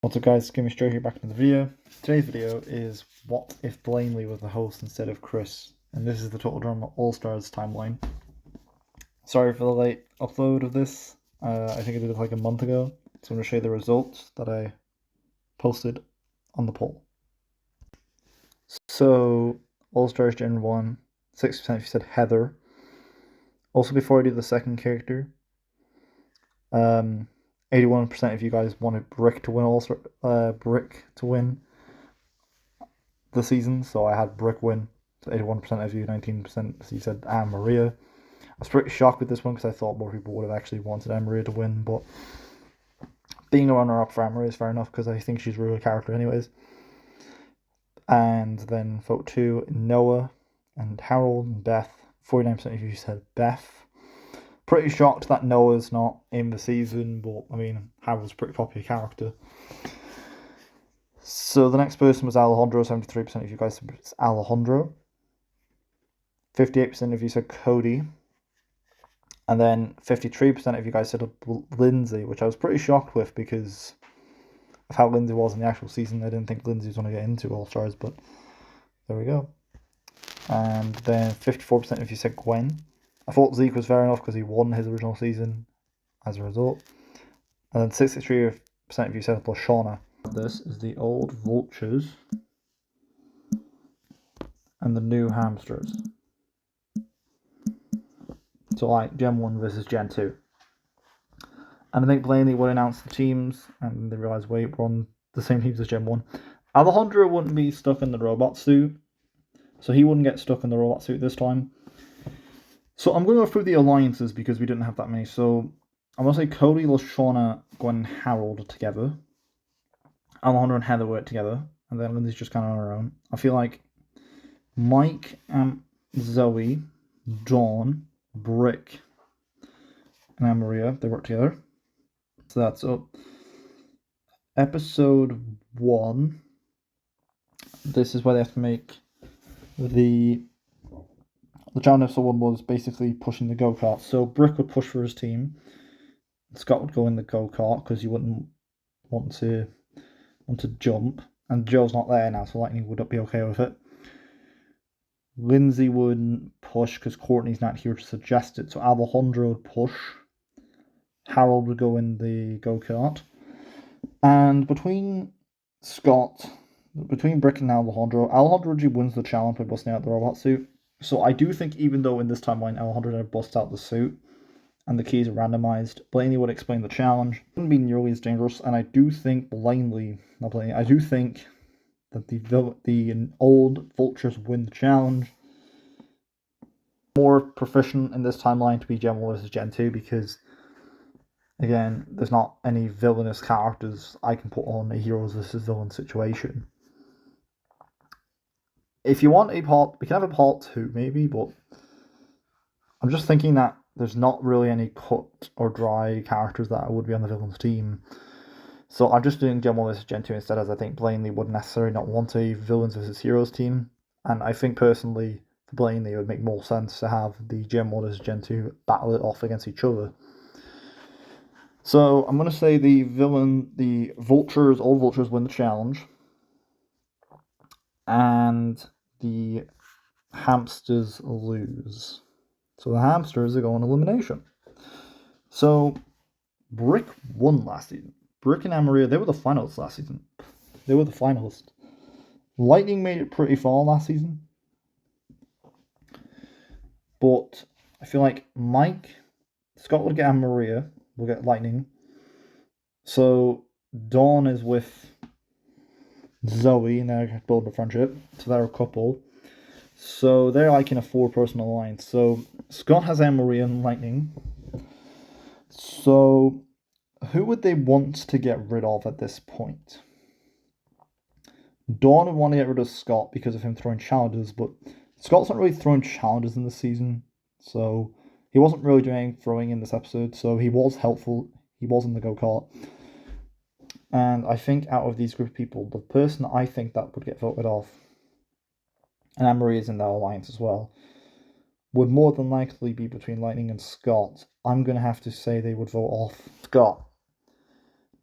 What's up guys, Gimme Straight here back into the video. Today's video is what if Blaineley was the host instead of Chris, and this is the Total Drama All-Stars timeline. Sorry for the late upload of this, I think I did it like a month ago, so I'm going to show you the results that I posted on the poll. So, All-Stars Gen 1, 60% if you said Heather. Also before I do the second character, 81% of you guys wanted Brick to win Brick to win the season, so I had Brick win. So 81% of you, 19% you said Anne Maria. I was pretty shocked with this one because I thought more people would have actually wanted Anne Maria to win, but being a runner-up for Anne Maria is fair enough because I think she's a real character anyways. And then vote 2, Noah and Harold and Beth. 49% of you said Beth. Pretty shocked that Noah's not in the season, but I mean, Harold's a pretty popular character. So the next person was Alejandro. 73% of you guys said it's Alejandro. 58% of you said Cody. And then 53% of you guys said Lindsay, which I was pretty shocked with because of how Lindsay was in the actual season. I didn't think Lindsay was going to get into All-Stars, but there we go. And then 54% of you said Gwen. I thought Zeke was fair enough because he won his original season as a result. And then 63% of you said Lashana. This is the old vultures and the new hamsters. So like Gen 1 versus Gen 2. And I think Blaineley would announce the teams and they realised, wait, we're on the same teams as Gen 1. Alejandro wouldn't be stuck in the robot suit. So he wouldn't get stuck in the robot suit this time. So I'm going to go through the alliances because we didn't have that many. So I'm going to say Cody, Lashana, Gwen, and Harold together. Alejandro and Heather work together. And then Lindsay's just kind of on her own. I feel like Mike, Zoe, Dawn, Brick, and Anne Maria, they work together. So that's up. Episode 1. This is where they have to make the challenge. Episode 1 was basically pushing the go-kart. So Brick would push for his team. Scott would go in the go-kart because he wouldn't want to jump. And Joe's not there now, so Lightning would be okay with it. Lindsay wouldn't push because Courtney's not here to suggest it. So Alejandro would push. Harold would go in the go-kart. And between Brick and Alejandro actually wins the challenge by busting out the robot suit. So I do think even though in this timeline Alejandro never busts out the suit and the keys are randomized, Blaineley would explain the challenge. It wouldn't be nearly as dangerous, and I do think I do think that the old vultures win the challenge. More proficient in this timeline to be Gen 1 versus Gen 2 because again, there's not any villainous characters I can put on a heroes versus villain situation. If you want a part, we can have a part 2 maybe, but I'm just thinking that there's not really any cut or dry characters that would be on the villain's team. So I'm just doing Gen 1 versus Gen 2 instead, as I think Blaineley would necessarily not want a villains versus heroes team. And I think personally, for Blaineley, it would make more sense to have the Gen 1 versus Gen 2 battle it off against each other. So I'm going to say the vultures, all vultures win the challenge. And the hamsters lose. So the hamsters are going elimination. So Brick won last season. Brick and Anne Maria, they were the finalists last season. They were the finalists. Lightning made it pretty far last season. But I feel like Scott would get Anne Maria, will get Lightning. So Dawn is with Zoe, and they're building a friendship. So they're a couple. So they're like in a 4-person alliance. So Scott has Anne Maria and Lightning. So who would they want to get rid of at this point? Dawn would want to get rid of Scott because of him throwing challenges, but Scott's not really throwing challenges in this season. So he wasn't really doing throwing in this episode. So he was helpful. He was in the go-kart. And I think out of these group of people, the person I think that would get voted off, and Anne Marie is in that alliance as well, would more than likely be between Lightning and Scott. I'm going to have to say they would vote off Scott.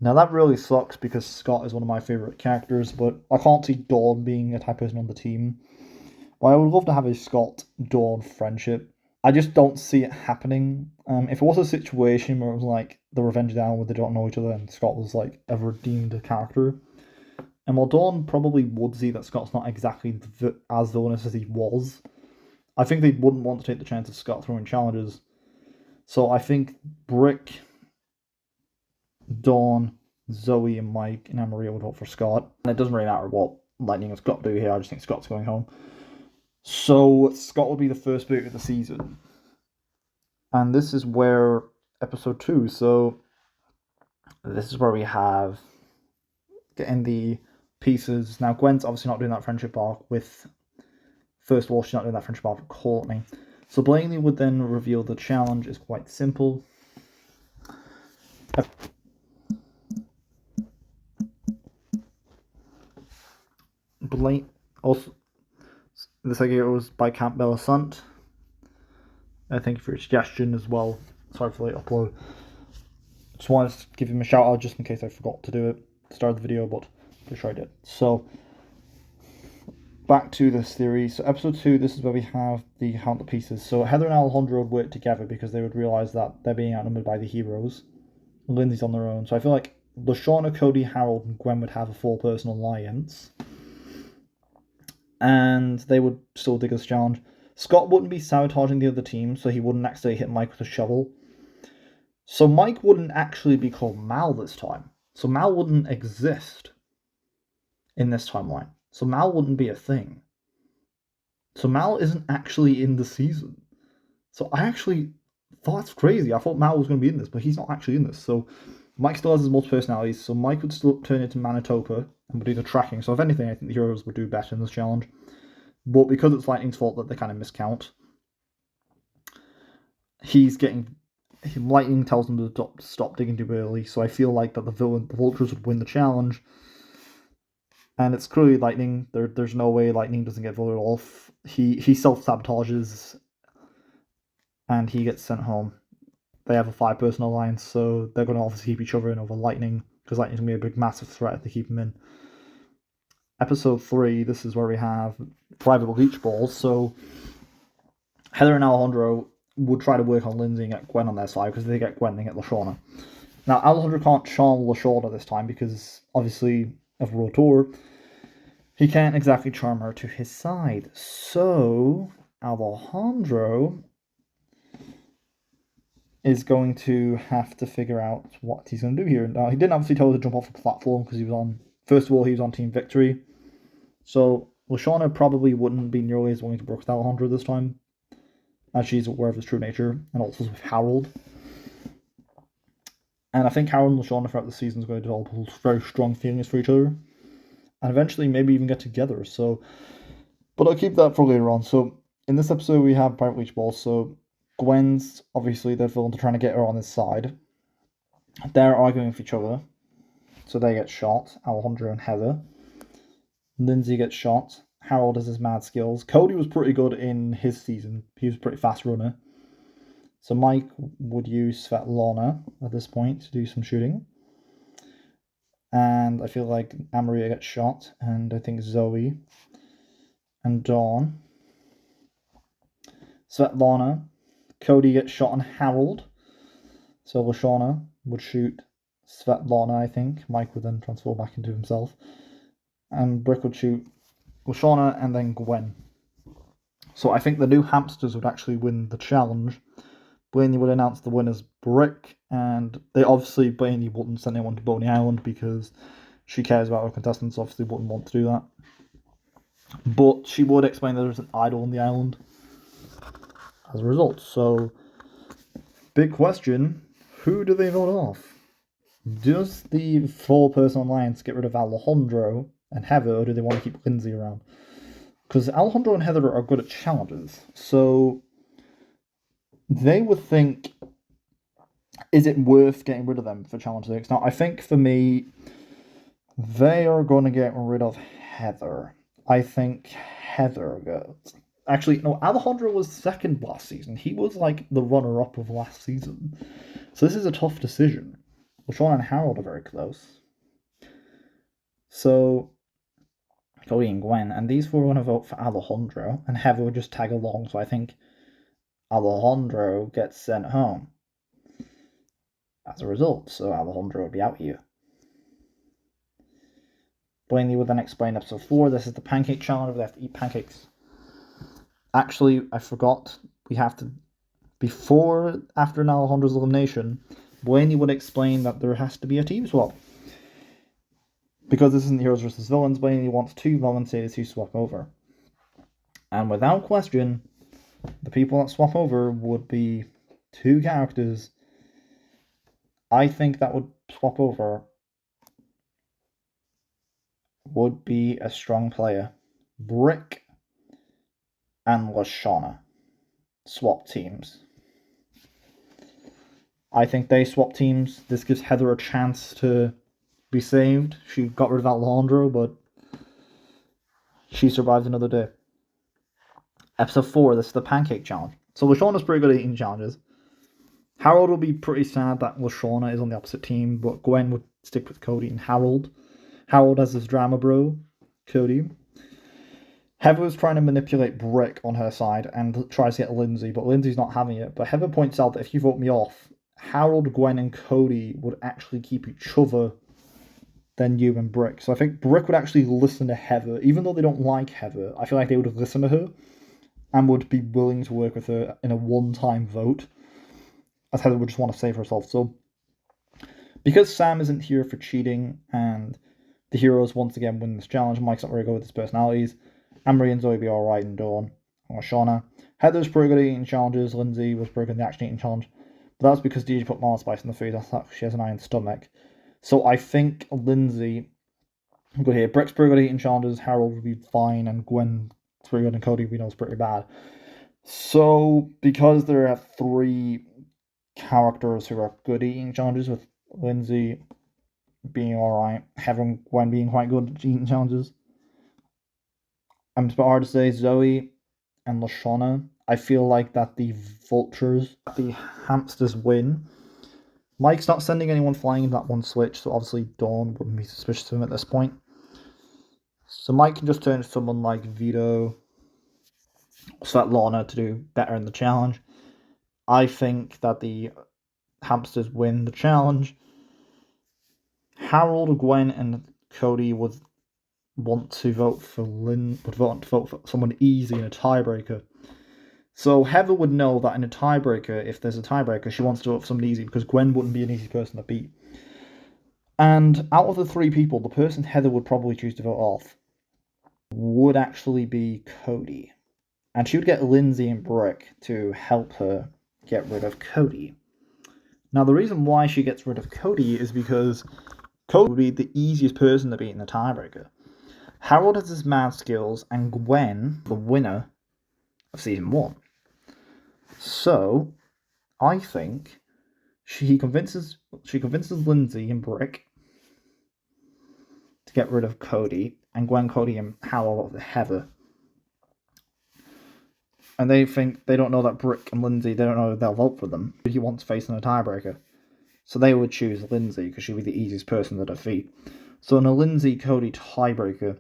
Now that really sucks because Scott is one of my favourite characters, but I can't see Dawn being a type person on the team. But I would love to have a Scott-Dawn friendship. I just don't see it happening. If it was a situation where it was like the Revenge of the Island where they don't know each other and Scott was like a redeemed character, and while Dawn probably would see that Scott's not exactly as villainous as he was, I think they wouldn't want to take the chance of Scott throwing challenges. So I think Brick, Dawn, Zoe, and Mike and Amaria would vote for Scott. And it doesn't really matter what Lightning and Scott do here, I just think Scott's going home. So Scott would be the first boot of the season. And this is where episode 2, so this is where we have getting the pieces. Now Gwen's obviously not doing that friendship arc with, first of all, she's not doing that friendship arc with Courtney. So Blaineley would then reveal the challenge is quite simple. Also, this idea was by Campbell Sant. Thank you for your suggestion as well. Sorry for the late upload. Just wanted to give him a shout out just in case I forgot to do it at the start of the video, but pretty sure I did. So, back to this theory. So episode 2, this is where we have the Count the Pieces. So Heather and Alejandro would work together because they would realise that they're being outnumbered by the heroes. Lindsay's on their own. So I feel like LaShawna, Cody, Harold, and Gwen would have a 4-person alliance. And they would still dig this challenge. Scott wouldn't be sabotaging the other team, so he wouldn't accidentally hit Mike with a shovel. So Mike wouldn't actually be called Mal this time. So Mal wouldn't exist in this timeline. So Mal wouldn't be a thing. So Mal isn't actually in the season. So I actually thought that's crazy. I thought Mal was going to be in this, but he's not actually in this. So Mike still has his multiple personalities, so Mike would still turn into Manitoba and would do the tracking. So if anything, I think the heroes would do better in this challenge. But because it's Lightning's fault that they kind of miscount, Lightning tells them to stop digging too early. So I feel like that the Vultures would win the challenge. And it's clearly Lightning. There's no way Lightning doesn't get voted off. He self-sabotages and he gets sent home. They have a 5-person alliance, so they're going to obviously keep each other in over Lightning, because Lightning's going to be a big, massive threat if they keep him in. Episode 3, this is where we have private bleach balls. So Heather and Alejandro would try to work on Lindsay and get Gwen on their side, because if they get Gwen, they get LaShawna. Now, Alejandro can't charm LaShawna this time, because obviously of World Tour, he can't exactly charm her to his side. So Alejandro is going to have to figure out what he's going to do here. Now, he didn't obviously tell her to jump off the platform because he was on, first of all, he was on Team Victory. So LaShawna probably wouldn't be nearly as willing to work with Alejandro this time, as she's aware of his true nature, and also with Harold. And I think Harold and LaShawna throughout the season is going to develop very strong feelings for each other, and eventually maybe even get together. So, but I'll keep that for later on. So in this episode, we have private bleach balls. So Gwen's obviously their villain to trying to get her on his side. They're arguing with each other, so they get shot. Alejandro and Heather. Lindsay gets shot. Harold has his mad skills. Cody was pretty good in his season. He was a pretty fast runner. So Mike would use Svetlana at this point to do some shooting. And I feel like Amaria gets shot, and I think Zoe and Dawn. Svetlana. Cody gets shot on Harold. So LaShawna would shoot Svetlana, I think. Mike would then transform back into himself. And Brick would shoot LaShawna and then Gwen. So I think the new hamsters would actually win the challenge. Blaineley would announce the winners Brick, and they obviously, Blaineley wouldn't send anyone to Boney Island because she cares about her contestants, obviously wouldn't want to do that. But she would explain that there's an idol on the island as a result. So, big question, who do they vote off? Does the 4-person alliance get rid of Alejandro and Heather, or do they want to keep Lindsay around? Because Alejandro and Heather are good at challenges, so they would think, is it worth getting rid of them for challenge 6? Now, I think for me, they are going to get rid of Heather. I think Heather goes. Actually, no, Alejandro was second last season. He was like the runner-up of last season. So this is a tough decision. LaShawn and Harold are very close. So Cody and Gwen, and these four are going to vote for Alejandro, and Heather would just tag along. So I think Alejandro gets sent home as a result. So Alejandro would be out here. Blaineley would then explain episode 4. This is the pancake challenge. They have to eat pancakes. Actually, I forgot. We have to, after Alejandro's elimination, Blaineley would explain that there has to be a team swap. Because this isn't heroes versus villains, Blaineley wants 2 volunteers who swap over. And without question, the people that swap over would be 2 characters. I think that would swap over would be a strong player. Brick and Lashana swap teams. I think they swap teams. This gives Heather a chance to be saved. She got rid of Alejandro, but she survived another day. Episode 4, this is the pancake challenge. So Lashana's pretty good at eating challenges. Harold will be pretty sad that Lashana is on the opposite team, but Gwen would stick with Cody and Harold. Harold has his drama bro, Cody. Heather was trying to manipulate Brick on her side and tries to get Lindsay, but Lindsay's not having it. But Heather points out that if you vote me off, Harold, Gwen, and Cody would actually keep each other than you and Brick. So I think Brick would actually listen to Heather. Even though they don't like Heather, I feel like they would listen to her and would be willing to work with her in a one-time vote, as Heather would just want to save herself. So because Sam isn't here for cheating and the heroes once again win this challenge, Mike's not very good with his personalities. Anne-Marie and Zoe be alright, and Dawn and Shauna. Heather's pretty good at eating challenges. Lindsay was pretty good in the action eating challenge. But that's because DJ put marlinspike in the food. I thought she has an iron stomach. So I think Lindsay, good here. Brick's pretty good at eating challenges. Harold would be fine, and Gwen's pretty good, and Cody we know is pretty bad. So because there are 3 characters who are good at eating challenges, with Lindsay being alright, Heather and Gwen being quite good at eating challenges, it's a bit hard to say. Zoe and Lashana, I feel like that the vultures, the hamsters win. Mike's not sending anyone flying in that one switch, so obviously Dawn wouldn't be suspicious of him at this point. So Mike can just turn to someone like Vito, Svetlana to do better in the challenge. I think that the hamsters win the challenge. Harold, Gwen, and Cody would want to vote for someone easy in a tiebreaker. So Heather would know that in a tiebreaker, if there's a tiebreaker, she wants to vote for someone easy because Gwen wouldn't be an easy person to beat. And out of the 3 people, the person Heather would probably choose to vote off would actually be Cody. And she would get Lindsay and Brick to help her get rid of Cody. Now, the reason why she gets rid of Cody is because Cody would be the easiest person to beat in the tiebreaker. Harold has his mad skills, and Gwen, the winner of season 1. So, I think she convinces Lindsay and Brick to get rid of Cody, and Gwen, Cody, and Harold of Heather. And they don't know that Brick and Lindsay, they don't know they'll vote for them. He wants facing a tiebreaker. So they would choose Lindsay because she'd be the easiest person to defeat. So in a Lindsay-Cody tiebreaker.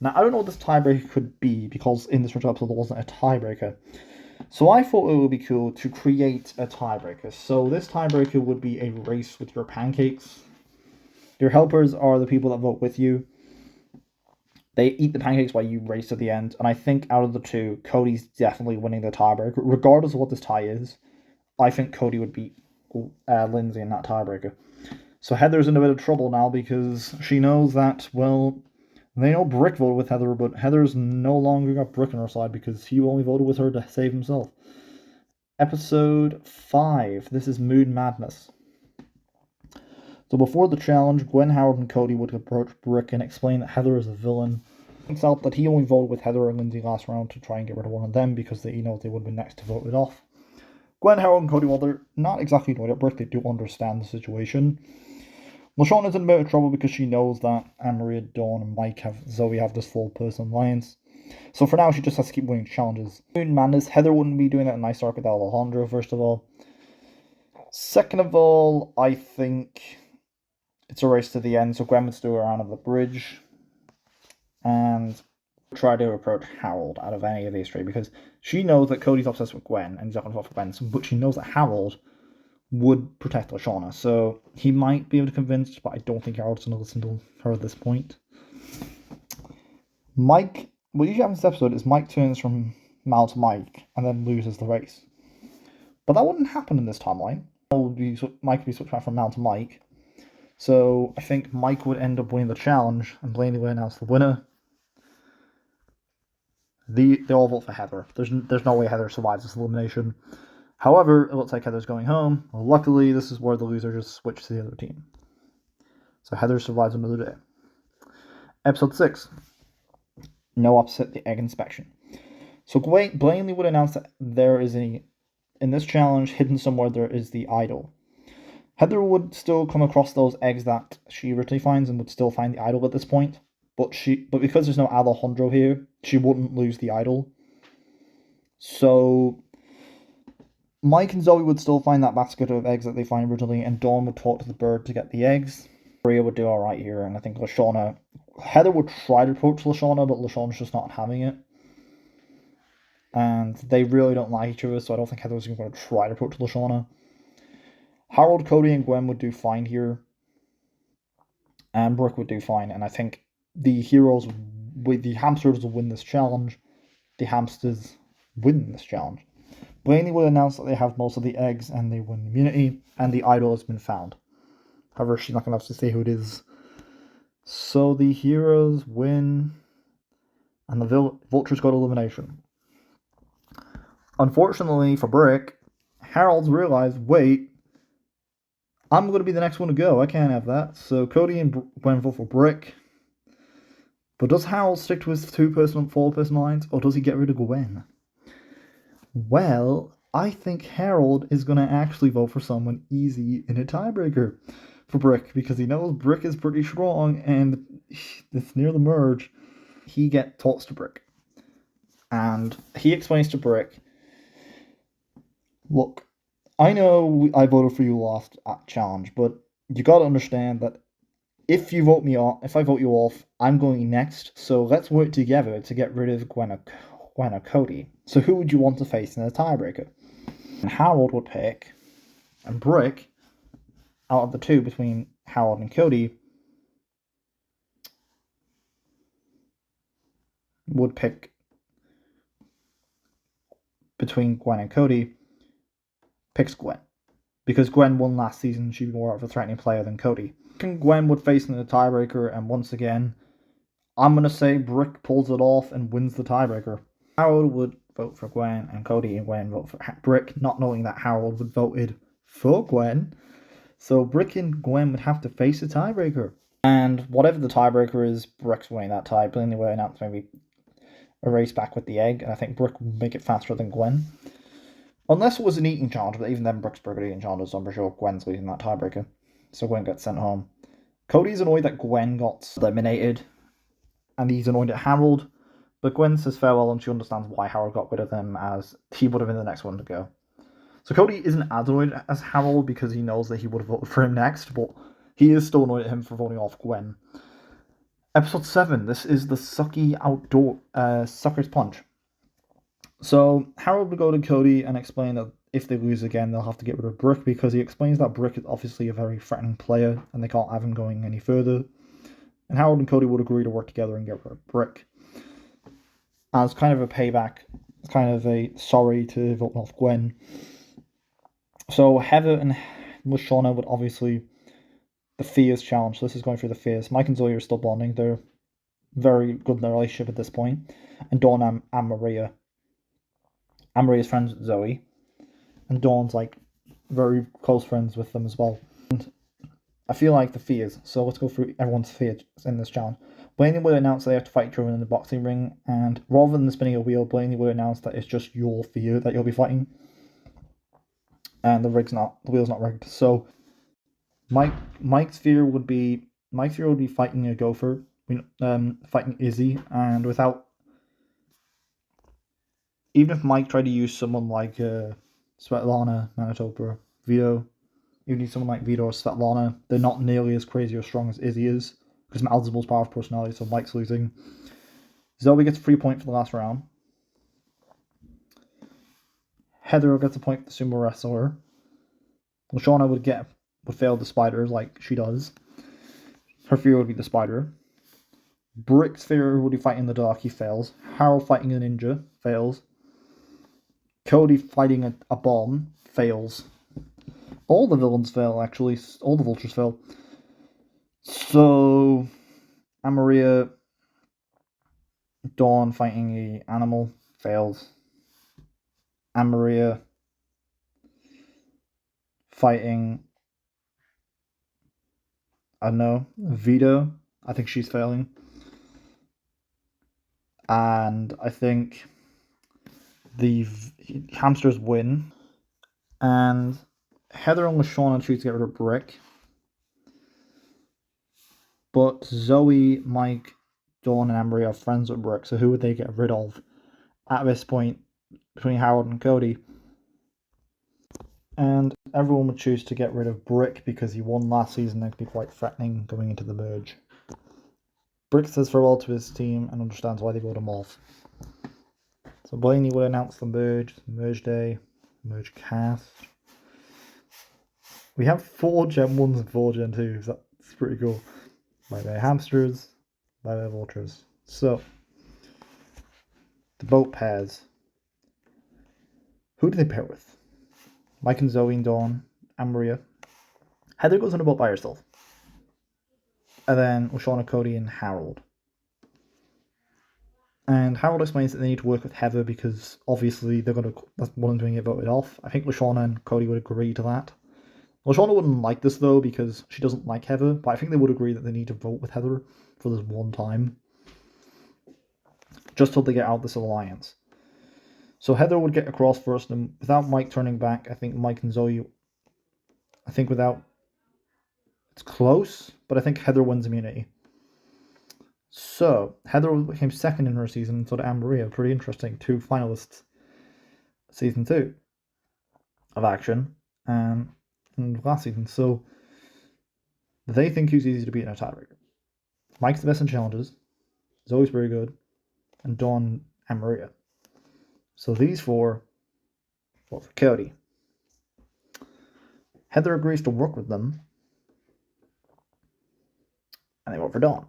Now, I don't know what this tiebreaker could be because in this episode there wasn't a tiebreaker. So I thought it would be cool to create a tiebreaker. So this tiebreaker would be a race with your pancakes. Your helpers are the people that vote with you. They eat the pancakes while you race to the end. And I think out of the 2, Cody's definitely winning the tiebreaker. Regardless of what this tie is, I think Cody would beat Lindsay in that tiebreaker. So Heather's in a bit of trouble now because she knows that, well, they know Brick voted with Heather, but Heather's no longer got Brick on her side because he only voted with her to save himself. Episode 5. This is Mood Madness. So before the challenge, Gwen, Harold, and Cody would approach Brick and explain that Heather is a villain. He felt that he only voted with Heather and Lindsay last round to try and get rid of one of them because they would have been next to vote it off. Gwen, Harold, and Cody, while they're not exactly annoyed at Brick, they do understand the situation. LaShawn is in a bit of trouble because she knows that Anne-Marie, Dawn, and Zoe have this full person alliance. So for now, she just has to keep winning challenges. Moon Madness, Heather wouldn't be doing that in Nice Arc with Alejandro, first of all. Second of all, I think It's a race to the end, so Gwen would still go around on the bridge and try to approach Harold out of any of these three, because she knows that Cody's obsessed with Gwen and he's not going to vote for Gwen, but she knows that Harold would protect Lashawna, so he might be able to convince, but I don't think Harold's going to listen to her at this point. Mike, what usually happens in this episode is Mike turns from Mal to Mike and then loses the race. But that wouldn't happen in this timeline. Mike would be switched back from Mal to Mike. So I think Mike would end up winning the challenge and Blaineley would announce the winner. They all vote for Heather. There's no way Heather survives this elimination. However, it looks like Heather's going home. Well, luckily, this is where the loser just switched to the other team. So Heather survives another day. Episode 6. No upset the egg inspection. So Blaineley would announce that there is in this challenge, hidden somewhere, there is the idol. Heather would still come across those eggs that she originally finds and would still find the idol at this point. But because there's no Alejandro here, she wouldn't lose the idol. So Mike and Zoe would still find that basket of eggs that they find originally, and Dawn would talk to the bird to get the eggs. Maria would do alright here, and I think Heather would try to approach Lashawna, but Lashawna's just not having it. And they really don't like each other, so I don't think Heather's going to try to approach Lashawna. Harold, Cody, and Gwen would do fine here. And Brooke would do fine, and I think the hamsters will win this challenge. The hamsters win this challenge. Blaineley will announce that they have most of the eggs and they win immunity, and the idol has been found. However, she's not going to have to say who it is. So the heroes win, and the vultures go to elimination. Unfortunately for Brick, Harold's realized, wait, I'm going to be the next one to go. I can't have that. So Cody and Gwen vote for Brick. But does Harold stick to his 4-person lines, or does he get rid of Gwen? Well, I think Harold is going to actually vote for someone easy in a tiebreaker for Brick, because he knows Brick is pretty strong, and it's near the merge. He talks to Brick, and he explains to Brick, look, I know I voted for you last at challenge, but you got to understand that if I vote you off, I'm going next. So let's work together to get rid of Gwen or Cody. So who would you want to face in a tiebreaker? And Harold would pick, and Brick, out of the two between Harold and Cody, would pick between Gwen and Cody, picks Gwen. Because Gwen won last season, she'd be more of a threatening player than Cody. Gwen would face in the tiebreaker, and once again, I'm going to say Brick pulls it off and wins the tiebreaker. Harold would vote for Gwen, and Cody and Gwen vote for Brick, not knowing that Harold would voted for Gwen. So Brick and Gwen would have to face a tiebreaker. And whatever the tiebreaker is, Brick's winning that tie. Blaineley will announce maybe a race back with the egg, and I think Brick will make it faster than Gwen. Unless it was an eating challenge, but even then Brick's pretty eating challenge, so I'm pretty sure Gwen's losing that tiebreaker. So Gwen gets sent home. Cody's annoyed that Gwen got eliminated, and he's annoyed at Harold, but Gwen says farewell and she understands why Harold got rid of him, as he would have been the next one to go. So Cody isn't as annoyed as Harold because he knows that he would have voted for him next, but he is still annoyed at him for voting off Gwen. Episode 7, this is the sucky outdoor sucker's punch. So Harold would go to Cody and explain that if they lose again, they'll have to get rid of Brick, because he explains that Brick is obviously a very threatening player and they can't have him going any further. And Harold and Cody would agree to work together and get rid of Brick. As kind of a payback, kind of a sorry to vote off Gwen. So Heather and Lashawna would obviously the fears challenge. So this is going through the fears. Mike and Zoe are still bonding. They're very good in their relationship at this point. And Dawn and Maria. And Maria's friends with Zoe. And Dawn's like very close friends with them as well. And I feel like the fears. So let's go through everyone's fears in this challenge. Blaineley will announce they have to fight each other in the boxing ring, and rather than spinning a wheel, Blaineley will announce that it's just your fear that you'll be fighting. And the wheel's not rigged. So Mike's fear would be fighting a gopher, fighting Izzy, and even if Mike tried to use someone like Svetlana, Manitoba, Vito, you need someone like Vito or Svetlana. They're not nearly as crazy or strong as Izzy is, because Malzable's powerful personality, so Mike's losing. Zoe gets a free point for the last round. Heather gets a point for the sumo wrestler. Lashana would fail the spider like she does. Her fear would be the spider. Brick's fear would be fighting the dark, he fails. Harold fighting a ninja, fails. Cody fighting a bomb, fails. All the villains fail, actually. All the vultures fail. So, Amaria, Dawn fighting a animal, fails. Amaria fighting, I don't know, Vito. I think she's failing. And I think the hamsters win. And Heather and LaShawna choose to get rid of Brick. But Zoe, Mike, Dawn, and Emery are friends with Brick, so who would they get rid of at this point between Harold and Cody? And everyone would choose to get rid of Brick because he won last season and could be quite threatening going into the merge. Brick says farewell to his team and understands why they voted him off. So Blaineley will announce the merge day, merge cast. We have 4 Gen 1s and 4 Gen 2s, that's pretty cool. Bye-bye hamsters, bye-bye vultures. So, the boat pairs. Who do they pair with? Mike and Zoe and Dawn, and Maria. Heather goes on a boat by herself. And then Lashawna, Cody, and Harold. And Harold explains that they need to work with Heather because obviously that's one of them doing it voted off. I think Lashawna and Cody would agree to that. Lashawna wouldn't like this though because she doesn't like Heather, but I think they would agree that they need to vote with Heather for this one time. Just till they get out this alliance. So Heather would get across first, and without Mike turning back, I think Mike and Zoe, it's close, but I think Heather wins immunity. So, Heather became second in her season, and so did Anne-Maria. Pretty interesting. 2 finalists. Season 2 of Action. And last season. So, they think who's easy to beat in a tiebreaker. Mike's the best in challenges. Zoe's very good. And Dawn and Maria. So these 4 vote for Cody. Heather agrees to work with them. And they vote for Dawn.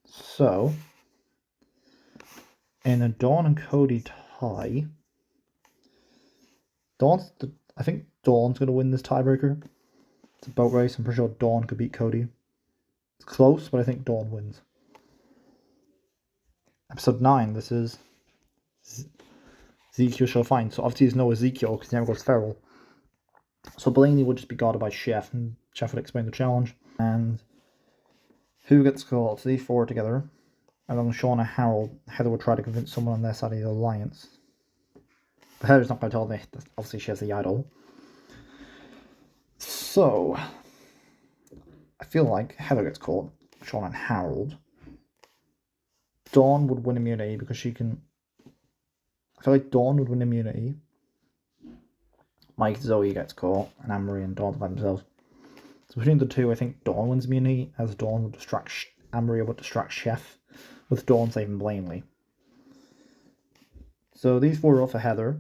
So, in a Dawn and Cody tie, I think Dawn's going to win this tiebreaker. It's a boat race. I'm pretty sure Dawn could beat Cody. It's close, but I think Dawn wins. Episode 9, this is Ezekiel shall find. So obviously there's no Ezekiel because he never goes feral. So Blaineley would just be guarded by Chef, and Chef would explain the challenge. And who gets caught? So these 4 together. And then Sean and Harold, Heather would try to convince someone on their side of the alliance. But Heather's not going to tell them. Obviously she has the idol. So, I feel like Heather gets caught. Sean and Harold. Dawn would win immunity because she can... I feel like Dawn would win immunity. Mike, Zoe gets caught, and Anne-Marie and Dawn find themselves. So between the 2, I think Dawn wins immunity, as Dawn would distract... Anne-Marie would distract Chef, with Dawn saving Blaineley. So these 4 are up for Heather,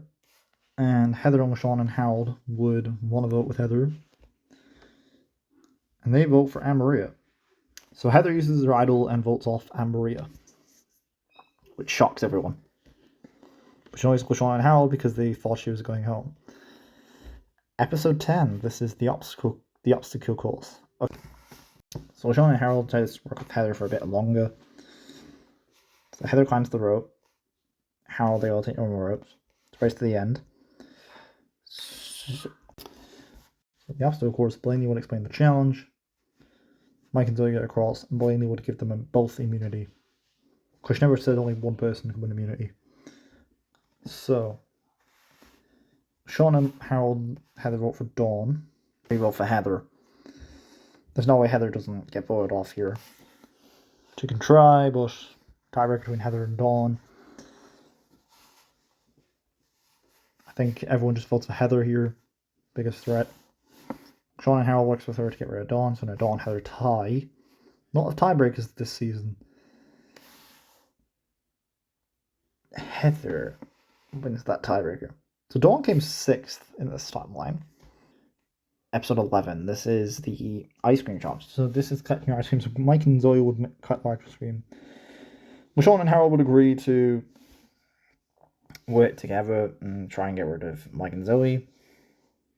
and Heather and LaShawn and Harold would want to vote with Heather. And they vote for Anne-Maria. So Heather uses her idol and votes off Anne-Maria, which shocks everyone. But she always LaShawn and Harold because they thought she was going home. Episode 10, this is the obstacle course. Okay. So LaShawn and Harold try to work with Heather for a bit longer. So Heather climbs the rope. Harold, they all take normal ropes. It's race to the end. So the obstacle course, Blaineley would explain the challenge. Mike and Zoe get across, and Blaineley would give them both immunity. Because she never said only one person could win immunity. So, Sean and Harold had a vote for Dawn. They vote for Heather. There's no way Heather doesn't get voted off here. She can try, but tiebreaker between Heather and Dawn. I think everyone just votes for Heather here. biggest threat. Sean and Harold works with her to get rid of Dawn, so now Dawn had her tie. Not of tiebreakers this season. Heather wins that tiebreaker. So Dawn came 6th in this timeline. Episode 11. This is the ice cream challenge. So this is cutting your ice cream. So Mike and Zoe would cut the ice cream. Sean and Harold would agree to work together and try and get rid of Mike and Zoe.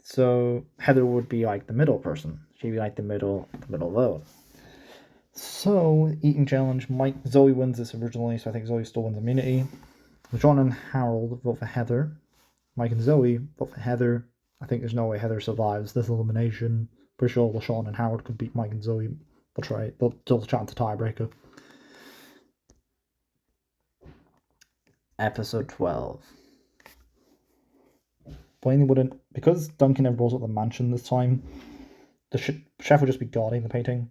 So Heather would be like the middle person. She'd be like the middle low. So eating challenge. Zoe wins this originally, so I think Zoe still wins immunity. Sean and Harold vote for Heather. Mike and Zoe vote for Heather. I think there's no way Heather survives this elimination. Pretty sure LaShawn and Howard could beat Mike and Zoe. They'll try. They'll chance a tiebreaker. Episode 12. Blaineley wouldn't, because Duncan never was at the mansion this time. The chef would just be guarding the painting.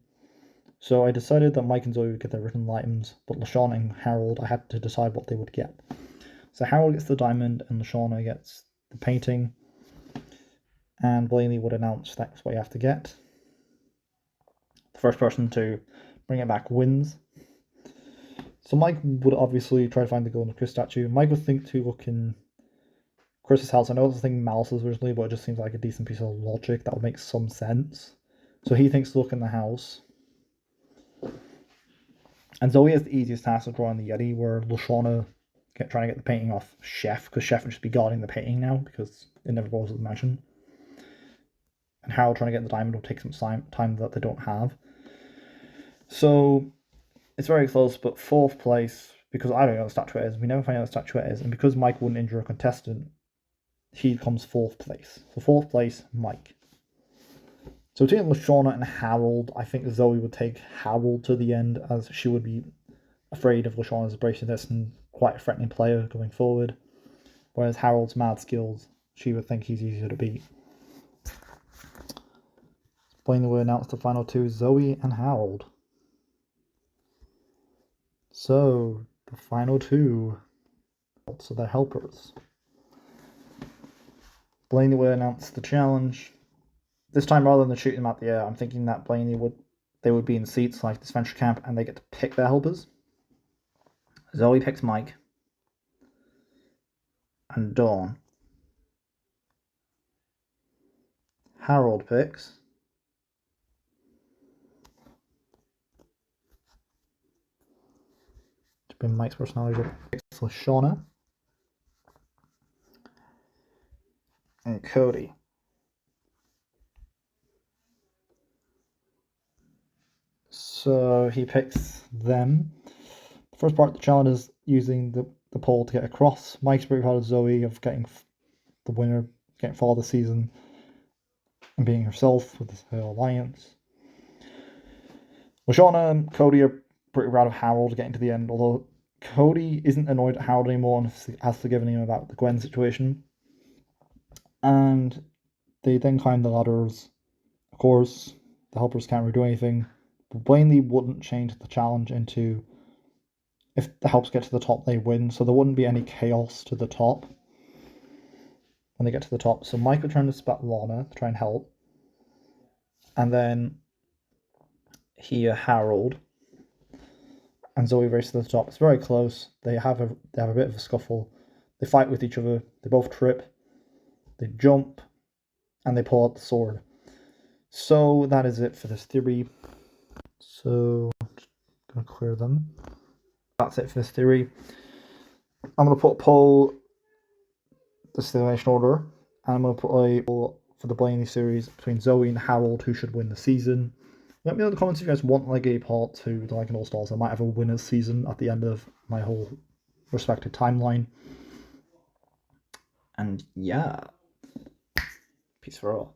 So I decided that Mike and Zoe would get their written items, but LaShawn and Harold, I had to decide what they would get. So Harold gets the diamond and LaShawn gets the painting. And Blaineley would announce that's what you have to get. The first person to bring it back wins. So Mike would obviously try to find the golden Chris statue. Mike would think to look in Chris's house. I know I was thinking Malice's originally, but it just seems like a decent piece of logic that would make some sense. So he thinks to look in the house. And Zoe has the easiest task of drawing the Yeti, where LaShawn trying to get the painting off Chef, because Chef would just be guarding the painting now, because it never was at the mansion. And Harold trying to get the diamond will take some time that they don't have. So it's very close, but 4th place, because I don't know what the statuette is, we never find out what the statuette is, and because Mike wouldn't injure a contestant, he comes 4th place. So 4th place, Mike. So between LaShawn and Harold, I think Zoe would take Harold to the end, as she would be afraid of LaShawn's abrasiveness and quite a threatening player going forward. Whereas Harold's mad skills, she would think he's easier to beat. Blaineley will announce the final 2, Zoe and Harold. So, the final 2, so they're helpers. Blaineley will announce the challenge. This time, rather than shooting them out the air, I'm thinking that they would be in seats like this venture camp, and they get to pick their helpers. Zoe picks Mike and Dawn. Harold picks to bring Mike's personality. Picks LaShawn and Cody. So he picks them. The first part of the challenge is using the pole to get across. Mike's pretty proud of Zoe of getting the winner, getting for the season, and being herself with her alliance. LaShawn and Cody are pretty proud of Harold getting to the end, although Cody isn't annoyed at Harold anymore and has forgiven him about the Gwen situation. And they then climb the ladders. Of course, the helpers can't really do anything. But Blaineley wouldn't change the challenge into if the helps get to the top, they win. So there wouldn't be any chaos to the top when they get to the top. So Mike would turn to spat Lana to try and help. And then Harold and Zoe race to the top. It's very close. They have a bit of a scuffle. They fight with each other. They both trip. They jump. And they pull out the sword. So that is it for this theory. So I'm just going to clear them. That's it for this theory. I'm going to put a poll, the elimination order, and I'm going to put a poll for the Blaineley series between Zoe and Harold, who should win the season. Let me know in the comments if you guys want like a part 2 to like an All-Stars. I might have a winner's season at the end of my whole respective timeline. And yeah, peace for all.